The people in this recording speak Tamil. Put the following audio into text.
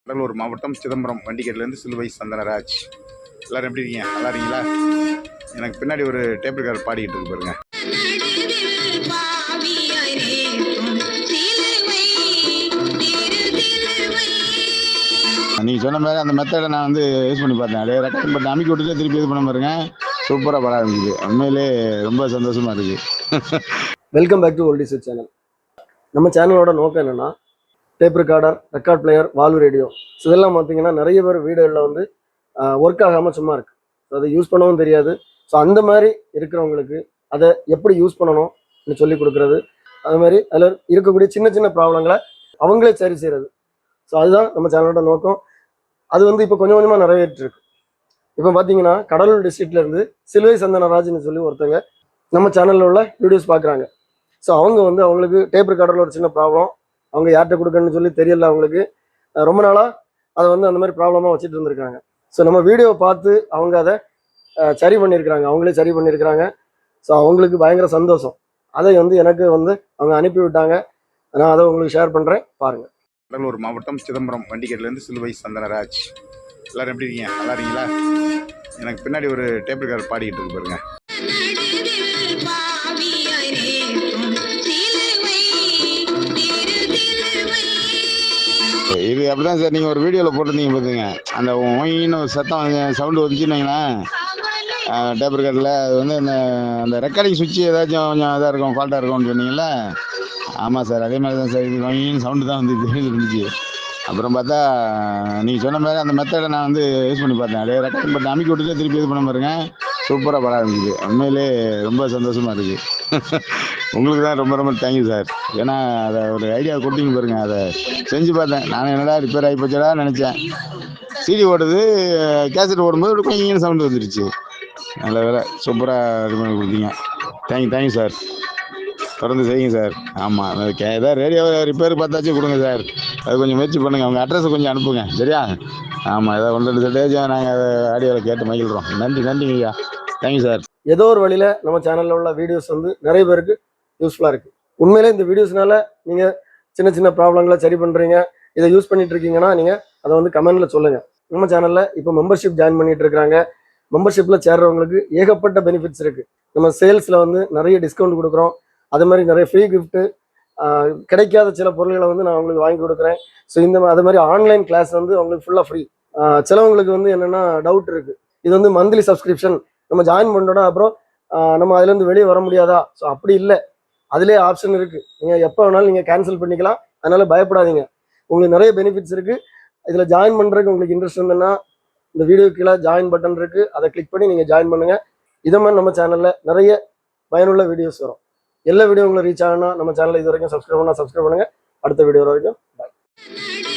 கடலூர் மாவட்டம் சிதம்பரம் வண்டிகேட்லேருந்து சிலுவை சந்தனராஜ். எல்லோரும் எப்படி இருக்கீங்க? நல்லா இருக்கீங்களா? எனக்கு பின்னாடி ஒரு டேப் கார் பாடிக்கிட்டு இருக்கு பாருங்க. நீங்கள் சொன்ன மாதிரி அந்த மெத்தடை நான் வந்து யூஸ் பண்ணி பார்த்தேன். அப்படியே ரெக்கார்ட் பண்ணி அமைக்கி விட்டுட்டு திருப்பி இது பண்ண பாருங்க. சூப்பராக பாட ஆரம்பிக்குது. உண்மையிலே ரொம்ப சந்தோஷமாக இருக்குது. Welcome back to oldies channel. நம்ம சேனலோட நோக்கம் என்னென்னா, tape recorder, record player, valve radio இதெல்லாம் பார்த்தீங்கன்னா நிறைய பேர் வீடுகளில் வந்து ஒர்க் ஆகாமல் சும்மா இருக்குது. அதை யூஸ் பண்ணவும் தெரியாது. ஸோ அந்த மாதிரி இருக்கிறவங்களுக்கு அதை எப்படி யூஸ் பண்ணணும்னு சொல்லி கொடுக்குறது, அது மாதிரி அதில் இருக்கக்கூடிய சின்ன சின்ன ப்ராப்ளங்களை அவங்களே சரி செய்கிறது. ஸோ அதுதான் நம்ம சேனலோட நோக்கம். அது வந்து இப்போ கொஞ்சம் கொஞ்சமாக நிறைவேற்றிருக்கு. இப்போ பார்த்தீங்கன்னா கடலூர் டிஸ்ட்ரிக்ட்லேருந்து சிலுவை சந்தனராஜ்னு சொல்லி ஒருத்தங்க நம்ம சேனலில் உள்ள வீடியோஸ் பார்க்குறாங்க. ஸோ அவங்க வந்து அவங்களுக்கு டேப் ரெக்கார்டரில் ஒரு சின்ன ப்ராப்ளம், அவங்க யார்கிட்ட கொடுக்கணும்னு சொல்லி தெரியல. அவங்களுக்கு ரொம்ப நாளாக அதை வந்து அந்த மாதிரி ப்ராப்ளமாக வச்சுட்டு இருந்திருக்காங்க. ஸோ நம்ம வீடியோவை பார்த்து அவங்க அதை சரி பண்ணியிருக்கிறாங்க, அவங்களே சரி பண்ணியிருக்கிறாங்க. ஸோ அவங்களுக்கு பயங்கர சந்தோஷம். அதை வந்து எனக்கு வந்து அவங்க அனுப்பி விட்டாங்க. நான் அதை உங்களுக்கு ஷேர் பண்ணுறேன், பாருங்கள். கடலூர் மாவட்டம் சிதம்பரம் வண்டிகேட்லேருந்து சிலுவை சந்தனராஜ். எல்லோரும் எப்படி இருக்கீங்க? நல்லா இருக்கீங்களா? எனக்கு பின்னாடி ஒரு டேப் கார் பாடிக்கிட்டு இருக்கு பாருங்க. இது அப்படிதான் சார். நீங்கள் ஒரு வீடியோவில் போட்டிருந்தீங்க பார்த்துங்க, அந்த ஒயின்னு ஒரு சவுண்டு வந்துச்சுன்னு வைங்களேன் டேப் ரெக்கார்டில். அது வந்து அந்த ரெக்கார்டிங் சுவிட்சு ஏதாச்சும் கொஞ்சம் இதாக இருக்கும், ஃபால்ட்டாக இருக்கும்னு சொன்னீங்களா? ஆமாம் சார், அதே மாதிரி தான் சார். இது ஒயின்னு சவுண்டு தான் வந்து இருந்துச்சு. அப்புறம் பார்த்தா நீங்கள் சொன்ன மாதிரி அந்த மெத்தடை நான் வந்து யூஸ் பண்ணி பார்த்தேன். அப்படியே ரெக்கார்ட் பண்ணி அமைக்கி விட்டுட்டு திருப்பி இது பண்ண பாருங்க. சூப்பராக பாட ஆரம்பிக்குது. உண்மையிலே ரொம்ப சந்தோஷமாக இருக்குது. உங்களுக்கு தான் ரொம்ப ரொம்ப தேங்க்யூ சார். ஏன்னா அதை ஒரு ஐடியா கொடுத்தீங்க பாருங்க. அதை செஞ்சு பார்த்தேன். நானும் என்னடா ரிப்பேர் ஆகி போச்சடா நினச்சேன். சிடி ஓடுது, கேசட் ஓடும்போது கொஞ்சம் சவுண்டு வந்துருச்சு. நல்ல வேலை, சூப்பராக இது பண்ணி கொடுத்தீங்க. Thank you sir. தொடர்ந்து செய்யுங்க சார். ஆமாம், ஏதாவது ரேடியோ ரிப்பேர் பார்த்தாச்சும் கொடுங்க சார். அது கொஞ்சம் முயற்சி பண்ணுங்கள். உங்கள் அட்ரஸை கொஞ்சம் அனுப்புங்க, சரியா? ஆமாம், ஏதாவது 1-2 டேஜ் நாங்கள் அதை ஆடியோவில் கேட்டு மகிழ்கிறோம். நன்றிங்க ஐயா. Thank you sir. ஏதோ ஒரு வழியில் நம்ம சேனலில் உள்ள வீடியோஸ் வந்து நிறைய பேருக்கு யூஸ்ஃபுல்லாக இருக்குது. உண்மையிலே இந்த வீடியோஸ்னால நீங்கள் சின்ன சின்ன ப்ராப்ளங்களை சரி பண்ணுறீங்க, இதை யூஸ் பண்ணிட்டு இருக்கீங்கன்னா நீங்கள் அதை வந்து கமெண்டில் சொல்லுங்கள். நம்ம சேனலில் இப்போ மெம்பர்ஷிப் ஜாயின் பண்ணிட்டு இருக்கிறாங்க. மெம்பர்ஷிப்பில் சேர்றவங்களுக்கு ஏகப்பட்ட பெனிஃபிட்ஸ் இருக்குது. நம்ம சேல்ஸில் வந்து நிறைய டிஸ்கவுண்ட் கொடுக்குறோம். அது மாதிரி நிறைய ஃப்ரீ கிஃப்ட்டு, கிடைக்காத சில பொருள்களை வந்து நான் உங்களுக்கு வாங்கி கொடுக்குறேன். ஸோ அது மாதிரி ஆன்லைன் கிளாஸ் வந்து அவங்களுக்கு ஃபுல்லாக ஃப்ரீ. சிலவங்களுக்கு வந்து என்னென்னா டவுட் இருக்குது, இது வந்து மந்த்லி சப்ஸ்கிரிப்ஷன் நம்ம ஜாயின் பண்ணுறோட அப்புறம் நம்ம அதுலேருந்து வெளியே வர முடியாதா? ஸோ அப்படி இல்லை, அதிலே ஆப்ஷன் இருக்குது. நீங்கள் எப்போ வேணாலும் நீங்கள் கேன்சல் பண்ணிக்கலாம். அதனால் பயப்படாதீங்க, உங்களுக்கு நிறைய பெனிஃபிட்ஸ் இருக்குது. இதில் ஜாயின் பண்ணுறதுக்கு உங்களுக்கு இன்ட்ரெஸ்ட் இருந்ததுன்னா இந்த வீடியோ கீழே ஜாயின் பட்டன் இருக்குது, அதை கிளிக் பண்ணி நீங்கள் ஜாயின் பண்ணுங்கள். இதை மாதிரி நம்ம சேனலில் நிறைய பயனுள்ள வீடியோஸ் வரும். எல்லா வீடியோ உங்களை ரீச் ஆகணும்னா நம்ம சேனலை இது வரைக்கும் சப்ஸ்கிரைப் பண்ணுங்கள். அடுத்த வீடியோ வரைக்கும் பாய்.